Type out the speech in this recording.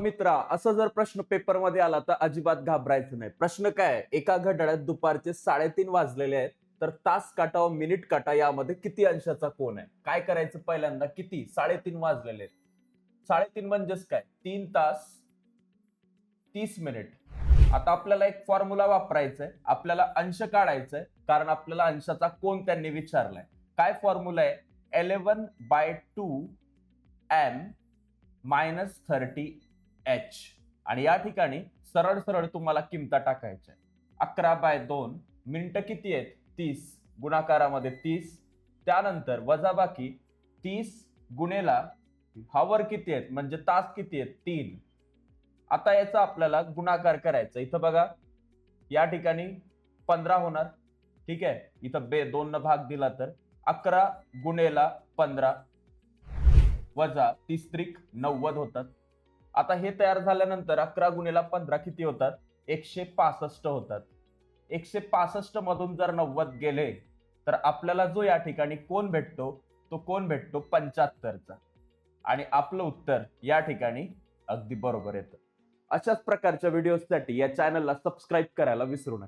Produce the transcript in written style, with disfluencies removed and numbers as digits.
मित्रा, असं जर प्रश्न पेपरमध्ये आला तर अजिबात घाबरायचं नाही. प्रश्न काय आहे? एका घड्याळात दुपारचे 3:30 वाजलेले आहेत, तर तास काटा व मिनिट काटा यामध्ये किती अंशाचा कोन आहे? काय करायचं पहिल्यांदा? किती? 3:30 वाजलेले आहेत. 3:30 म्हणजेच काय? 3 तास 30 मिनिट. आता आपल्याला एक फॉर्म्युला वापरायचा आहे. आपल्याला अंश काढायचा आहे, कारण आपल्याला अंशाचा कोन त्यांनी विचारलाय. काय फॉर्म्युला आहे? 11/2 m मायनस 30h. आणि या ठिकाणी सरळ सरळ तुम्हाला किमता टाकायच्या. 11/2 मिनिटं किती आहेत? 30. गुणाकारामध्ये 30. त्यानंतर वजाबाकी 30 गुणेला हावर किती आहेत म्हणजे तास किती आहेत? 3. आता याचा आपल्याला गुणाकार करायचा. इथं बघा, या ठिकाणी 15 होणार. ठीक आहे, इथं 2 न भाग दिला तर 11 गुणेला 15 वजा 30 त्रिक 90 होतात. आता हे तयार झाल्यानंतर 11 गुणेला 15 किती होतात? 165 होतात. 165 मधून जर 90 गेले तर आपल्याला जो या ठिकाणी कोन भेटतो तो कोन भेटतो 75चा. आणि आपलं उत्तर या ठिकाणी अगदी बरोबर येतं. अशाच प्रकारच्या व्हिडिओसाठी या चॅनलला सबस्क्राईब करायला विसरू नका.